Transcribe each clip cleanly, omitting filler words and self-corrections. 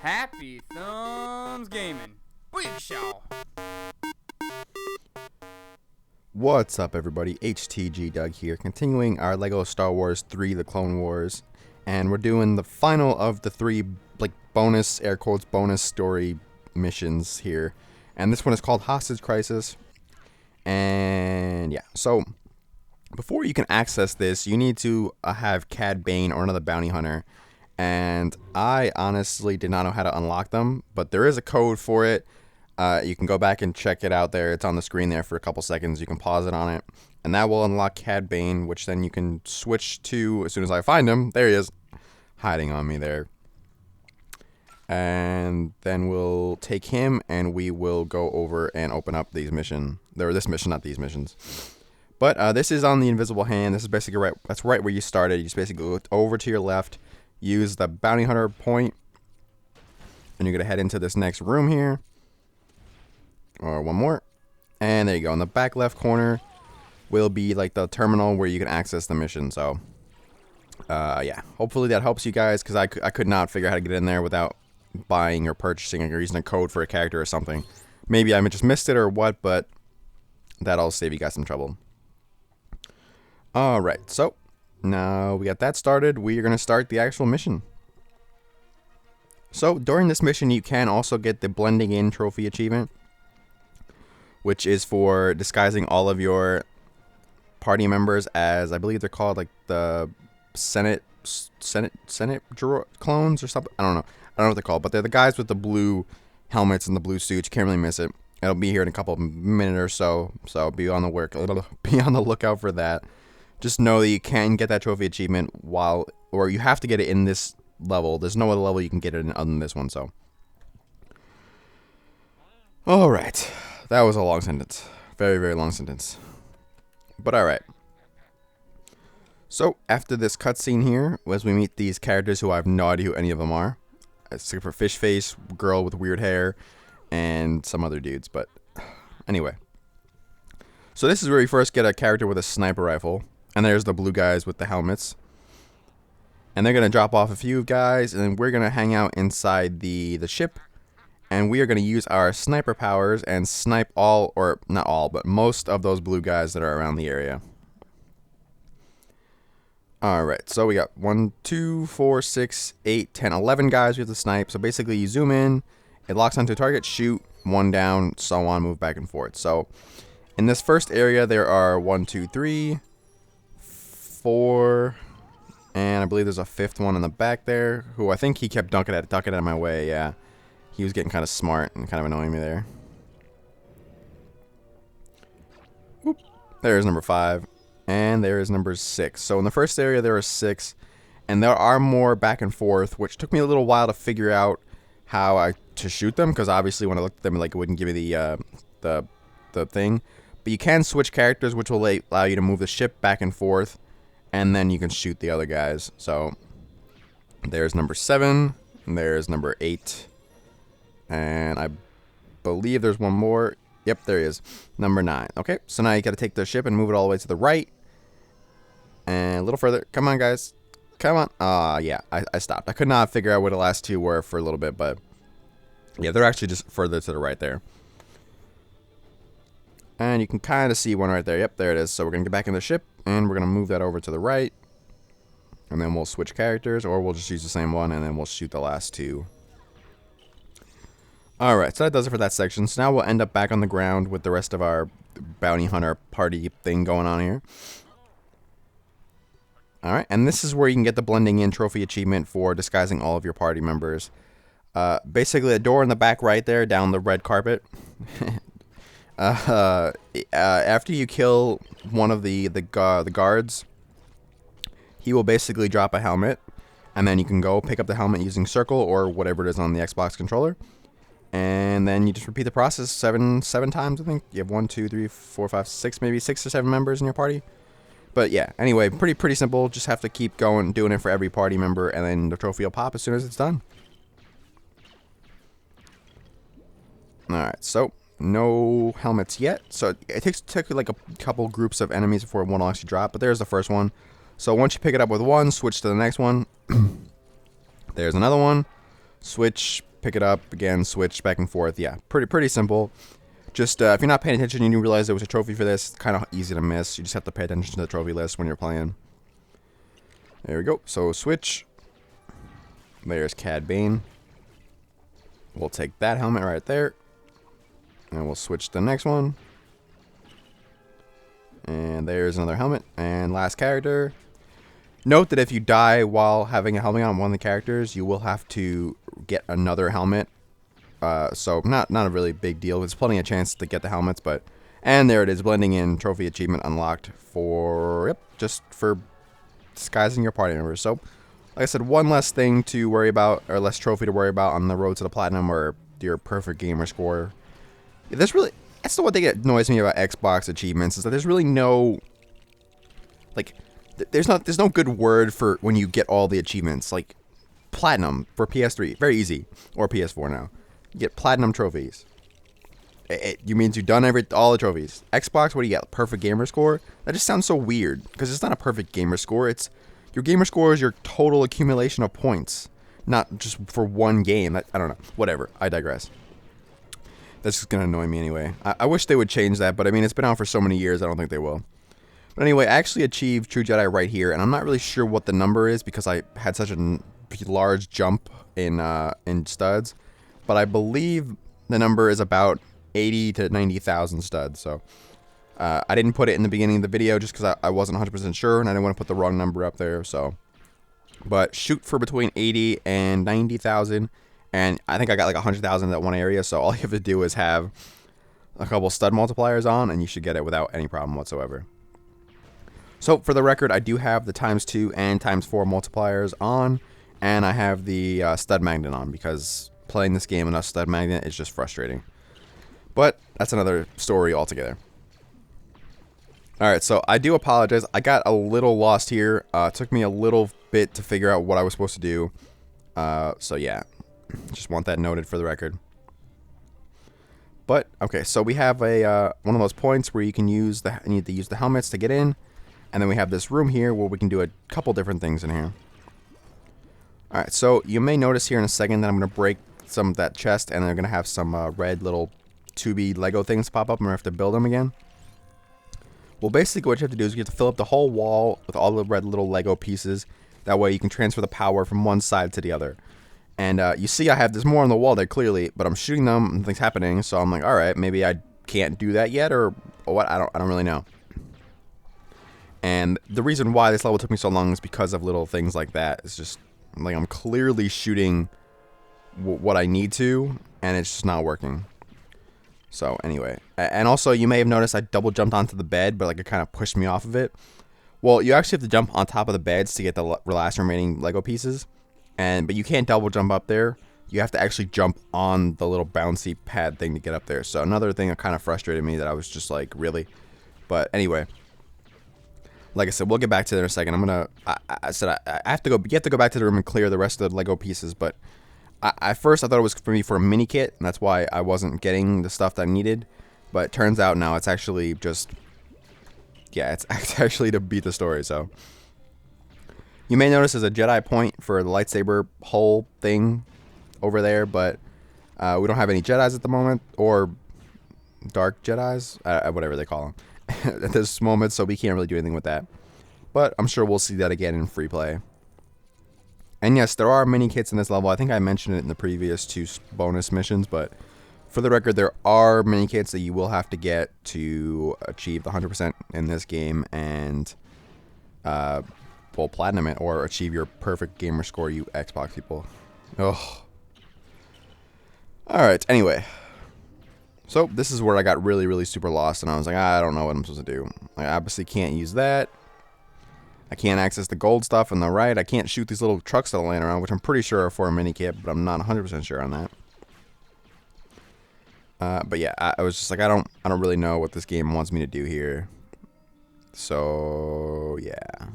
Happy Thumbs Gaming. Big show. What's up, everybody? HTG Doug here, continuing our Lego Star Wars 3 The Clone Wars, and we're doing the final of the three bonus, air quotes, bonus story missions here, and this one is called Hostage Crisis. And yeah, so before you can access this, you need to have Cad Bane or another bounty hunter, and I honestly did not know how to unlock them, but there is a code for it. You can go back and check it out there. It's on the screen there for a couple seconds. You can pause it on it, and that will unlock Cad Bane, which then you can switch to as soon as I find him. There he is, hiding on me there. And then we'll take him, and we will go over and open up these missions. This mission, not these missions. But this is on the invisible hand. This is basically right. That's right where you started. You just basically go over to your left, use the bounty hunter point, and you're gonna head into this next room here. Or one more, and there you go. In the back left corner will be like the terminal where you can access the mission. So yeah, hopefully that helps you guys, because I could not figure out how to get in there without buying or purchasing or using a code for a character or something. Maybe I just missed it or what, but that'll save you guys some trouble. Alright, so now we got that started. We are going to start the actual mission. So during this mission you can also get the blending in trophy achievement, which is for disguising all of your party members as, I believe they're called like the Senate clones or something. I don't know what they're called, but they're the guys with the blue helmets and the blue suits. You can't really miss it. It'll be here in a couple of minutes or so, so be on the lookout for that. Just know that you can get that trophy achievement or you have to get it in this level. There's no other level you can get it in other than this one. So, all right. That was a long sentence. Very, very long sentence. But alright. So, after this cutscene here, as we meet these characters who I have no idea who any of them are. Except for Fish Face, girl with weird hair, and some other dudes. But, anyway. So this is where you first get a character with a sniper rifle. And there's the blue guys with the helmets. And they're going to drop off a few guys, and then we're going to hang out inside the ship. And we are going to use our sniper powers and snipe all, or not all, but most of those blue guys that are around the area. Alright, so we got 1, 2, 4, 6, 8, 10, 11 guys we have to snipe. So basically you zoom in, it locks onto a target, shoot, one down, so on, move back and forth. So in this first area there are 1, 2, 3, 4, and I believe there's a fifth one in the back there, who I think he kept ducking out of my way, yeah. He was getting kind of smart and kind of annoying me there. Whoop. There's number 5. And there is number 6. So in the first area there are 6. And there are more back and forth, which took me a little while to figure out how to shoot them. Because obviously when I looked at them, like, it wouldn't give me the thing. But you can switch characters, which will allow you to move the ship back and forth. And then you can shoot the other guys. So there's number 7. And there's number 8. And I believe there's one more. Yep, there is. Number 9. Okay, so now you got to take the ship and move it all the way to the right. And a little further. Come on, guys. Come on. Yeah, I stopped. I could not figure out where the last two were for a little bit, but yeah, they're actually just further to the right there. And you can kind of see one right there. Yep, there it is. So we're going to get back in the ship, and we're going to move that over to the right. And then we'll switch characters, or we'll just use the same one, and then we'll shoot the last two. Alright, so that does it for that section. So now we'll end up back on the ground with the rest of our bounty hunter party thing going on here. Alright, and this is where you can get the blending in trophy achievement for disguising all of your party members. Basically, a door in the back right there, down the red carpet. After you kill one of the guards, he will basically drop a helmet. And then you can go pick up the helmet using circle or whatever it is on the Xbox controller. And then you just repeat the process seven times, I think. You have 1, 2, 3, 4, 5, 6, maybe 6 or 7 members in your party. But yeah, anyway, pretty simple. Just have to keep going, doing it for every party member, and then the trophy will pop as soon as it's done. Alright, so no helmets yet. So it took like a couple groups of enemies before one will actually drop, but there's the first one. So once you pick it up with one, switch to the next one. There's another one. Switch, pick it up again, switch back and forth. Yeah, pretty simple. Just if you're not paying attention and you realize there was a trophy for this, it's kind of easy to miss. You just have to pay attention to the trophy list when you're playing. There we go. So switch. There's Cad Bane. We'll take that helmet right there. And we'll switch to the next one. And there's another helmet. And last character. Note that if you die while having a helmet on one of the characters, you will have to get another helmet. So not a really big deal. There's plenty of chance to get the helmets, but and there it is, blending in trophy achievement unlocked for just for disguising your party members. So like I said, one less thing to worry about, or less trophy to worry about on the road to the platinum or your perfect gamer score. That's the one thing that annoys me about Xbox achievements, is that there's really no, like, there's no good word for when you get all the achievements. Like platinum for PS3, very easy, or PS4 now. You get platinum trophies. You means you've done all the trophies. Xbox, what do you get? Perfect gamer score? That just sounds so weird, because it's not a perfect gamer score. It's your gamer score is your total accumulation of points, not just for one game. I don't know. Whatever. I digress. That's just gonna annoy me anyway. I wish they would change that, but I mean, it's been out for so many years. I don't think they will. But anyway, I actually achieved True Jedi right here, and I'm not really sure what the number is because I had such a large jump in studs. But I believe the number is about 80 to 90,000 studs. So I didn't put it in the beginning of the video just because I wasn't 100% sure, and I didn't want to put the wrong number up there. So, but shoot for between 80 and 90,000, and I think I got like 100,000 in that one area. So all you have to do is have a couple stud multipliers on, and you should get it without any problem whatsoever. So for the record, I do have the ×2 and ×4 multipliers on, and I have the stud magnet on because playing this game without stud magnet is just frustrating. But that's another story altogether. Alright, so I do apologize. I got a little lost here. It took me a little bit to figure out what I was supposed to do. So yeah, just want that noted for the record. But okay, so we have a one of those points where you can use need to use the helmets to get in, and then we have this room here where we can do a couple different things in here. Alright, so you may notice here in a second that I'm going to break some of that chest, and they're going to have some red little tubey Lego things pop up, and we have to build them again. Well, basically what you have to do is you have to fill up the whole wall with all the red little Lego pieces. That way you can transfer the power from one side to the other. And you see I have there's more on the wall there clearly, but I'm shooting them and things happening, so I'm like, alright, maybe I can't do that yet, or what, I don't really know. And the reason why this level took me so long is because of little things like that. It's just like I'm clearly shooting what I need to, and it's just not working. So anyway, and also you may have noticed I double jumped onto the bed, but like it kind of pushed me off of it. Well, you actually have to jump on top of the beds to get the last remaining Lego pieces, but you can't double jump up there. You have to actually jump on the little bouncy pad thing to get up there. So another thing that kind of frustrated me, that I was just like, really? But anyway, like I said, we'll get back to it in a second. I said I have to go. You have to go back to the room and clear the rest of the Lego pieces, but at first I thought it was for me for a mini kit, and that's why I wasn't getting the stuff that I needed. But it turns out now it's actually just, yeah, it's actually to beat the story. So you may notice there's a Jedi point for the lightsaber hole thing over there, but we don't have any Jedis at the moment, or dark Jedis, whatever they call them at this moment, so we can't really do anything with that. But I'm sure we'll see that again in free play. And yes, there are mini kits in this level. I think I mentioned it in the previous 2 bonus missions, but for the record, there are mini kits that you will have to get to achieve the 100% in this game and, well, platinum it, or achieve your perfect gamer score, you Xbox people. Ugh. Alright, anyway. So, this is where I got really super lost, and I was like, I don't know what I'm supposed to do. I obviously can't use that. I can't access the gold stuff on the right. I can't shoot these little trucks that are laying around, which I'm pretty sure are for a mini kit, but I'm not 100% sure on that. But yeah, I was just like, I don't really know what this game wants me to do here. So yeah,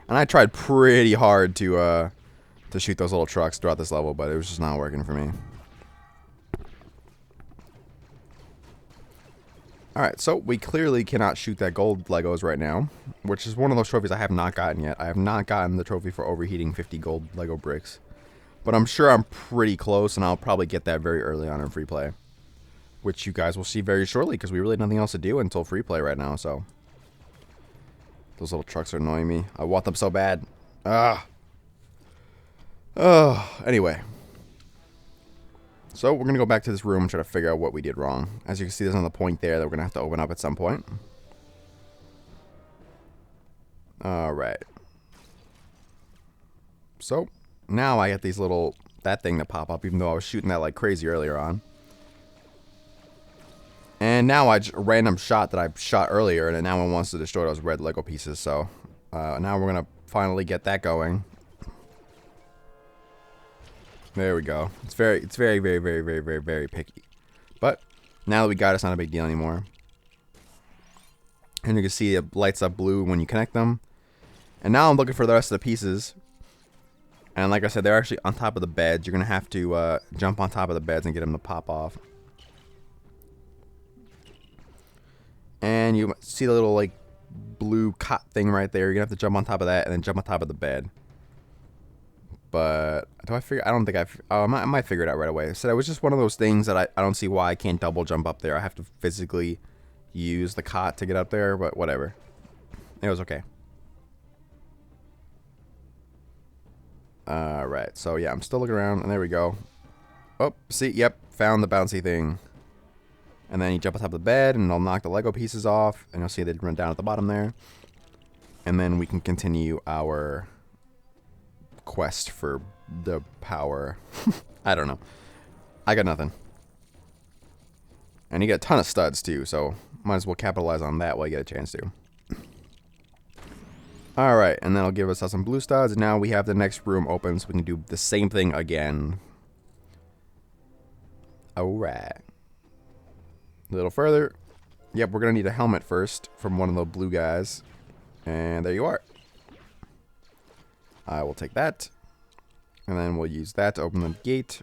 I tried pretty hard to shoot those little trucks throughout this level, but it was just not working for me. Alright, so we clearly cannot shoot that gold Legos right now, which is one of those trophies I have not gotten yet. I have not gotten the trophy for overheating 50 gold Lego bricks. But I'm sure I'm pretty close, and I'll probably get that very early on in free play. Which you guys will see very shortly, because we really have nothing else to do until free play right now, so. Those little trucks are annoying me. I want them so bad. Anyway. So we're going to go back to this room and try to figure out what we did wrong. As you can see, there's another point there that we're going to have to open up at some point. Alright. So, now I get these little, that thing that pop up, even though I was shooting that like crazy earlier on. And now a random shot that I shot earlier, and now it wants to destroy those red Lego pieces, so now we're going to finally get that going. There we go. It's very, very picky. But now that we got it, it's not a big deal anymore. And you can see it lights up blue when you connect them. And now I'm looking for the rest of the pieces. And like I said, they're actually on top of the beds. You're going to have to jump on top of the beds and get them to pop off. And you see the little like blue cot thing right there. You're going to have to jump on top of that and then jump on top of the bed. But I don't think I might figure it out right away. So it was just one of those things that I don't see why I can't double jump up there. I have to physically use the cot to get up there, but whatever. It was okay. Alright, so yeah, I'm still looking around, and there we go. Oh, see, yep, found the bouncy thing. And then you jump on top of the bed, and it'll knock the Lego pieces off, and you'll see they run down at the bottom there. And then we can continue our quest for the power. I don't know. I got nothing. And you get a ton of studs too, so might as well capitalize on that while you get a chance to. Alright, and then it'll give us some blue studs. Now we have the next room open, so we can do the same thing again. Alright. A little further. Yep, we're going to need a helmet first from one of the blue guys. And there you are. I will take that. And then we'll use that to open the gate.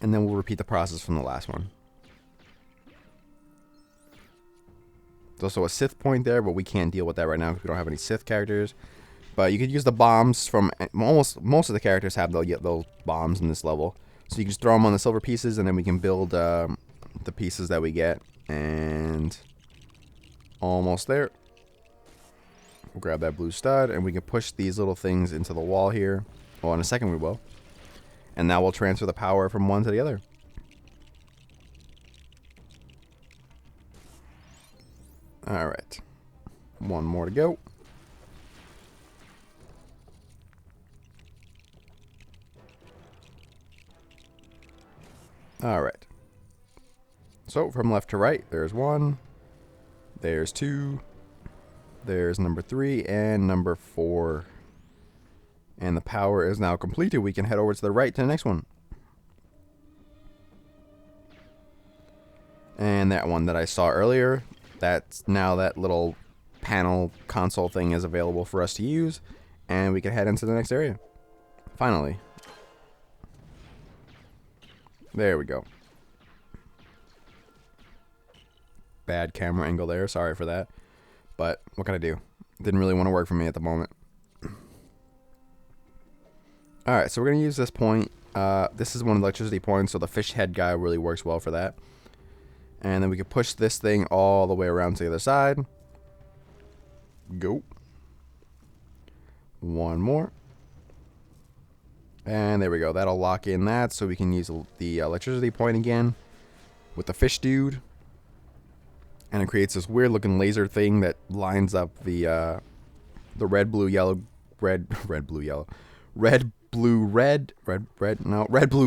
And then we'll repeat the process from the last one. There's also a Sith point there, but we can't deal with that right now because we don't have any Sith characters. But you could use the bombs from most of the characters have those bombs in this level. So you can just throw them on the silver pieces, and then we can build the pieces that we get. And almost there. We'll grab that blue stud, and we can push these little things into the wall here. Well, in a second we will. And now we'll transfer the power from one to the other. Alright. One more to go. Alright. So, from left to right, there's one. There's two. There's number 3 and number 4. And the power is now completed. We can head over to the right to the next one. And that one that I saw earlier, that's now that little panel console thing is available for us to use. And we can head into the next area. Finally. There we go. Bad camera angle there. Sorry for that. But what can I do? Didn't really want to work for me at the moment. Alright, so we're going to use this point. This is one of the electricity points, so the fish head guy really works well for that. And then we can push this thing all the way around to the other side. Go. One more. And there we go. That'll lock in that, so we can use the electricity point again with the fish dude. And it creates this weird looking laser thing that lines up the red, blue, yellow, red, blue,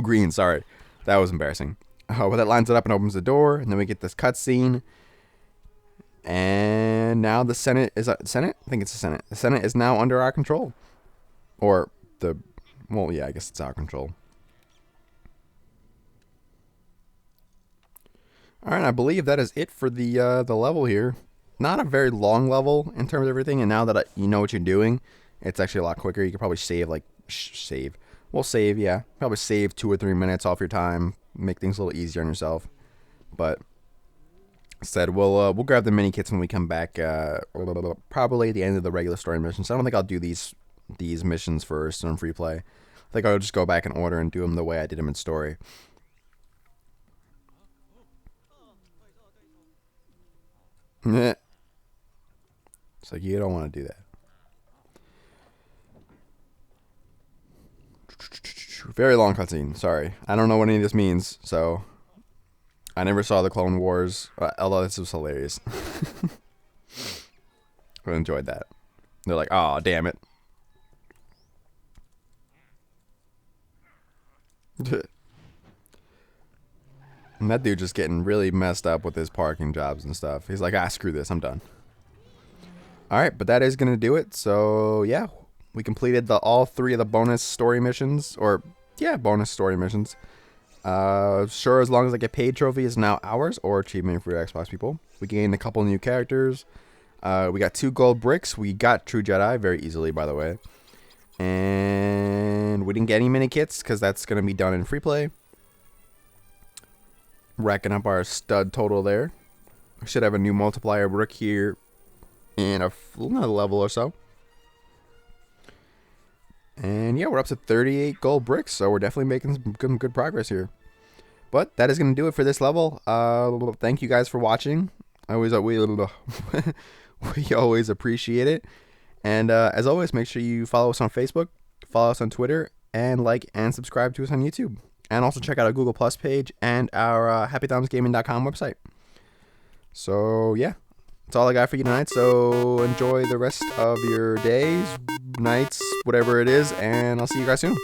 green. Sorry. That was embarrassing. But that lines it up and opens the door. And then we get this cutscene. And now the Senate is... Senate? I think it's the Senate. The Senate is now under our control. Or the... Well, yeah, I guess it's our control. Alright, I believe that is it for the level here. Not a very long level in terms of everything, and now that you know what you're doing, it's actually a lot quicker. You could probably save, like, save. We'll save, yeah. Probably save 2 or 3 minutes off your time. Make things a little easier on yourself. But Said we'll grab the mini kits when we come back. Probably at the end of the regular story missions. I don't think I'll do these missions first on free play. I think I'll just go back in order and do them the way I did them in story. It's like you don't want to do that. Very long cutscene. Sorry, I don't know what any of this means. So I never saw the Clone Wars. Although this was hilarious. I enjoyed that. They're like, oh, damn it. And that dude just getting really messed up with his parking jobs and stuff. He's like, screw this, I'm done. Alright, but that is going to do it. So, yeah, we completed all 3 of the bonus story missions. Or, yeah, bonus story missions. Sure, as long as I get paid trophy is now ours, or achievement for your Xbox people. We gained a couple new characters. We got 2 gold bricks. We got True Jedi very easily, by the way. And we didn't get any mini kits because that's going to be done in free play. Racking up our stud total there. We should have a new multiplier brick here in another level or so. And yeah, we're up to 38 gold bricks, so we're definitely making some good progress here. But that is going to do it for this level. Thank you guys for watching. We always appreciate it. And as always, make sure you follow us on Facebook, follow us on Twitter, and like and subscribe to us on YouTube. And also check out our Google Plus page and our HappyThumbsGaming.com website. So yeah, that's all I got for you tonight. So enjoy the rest of your days, nights, whatever it is, and I'll see you guys soon.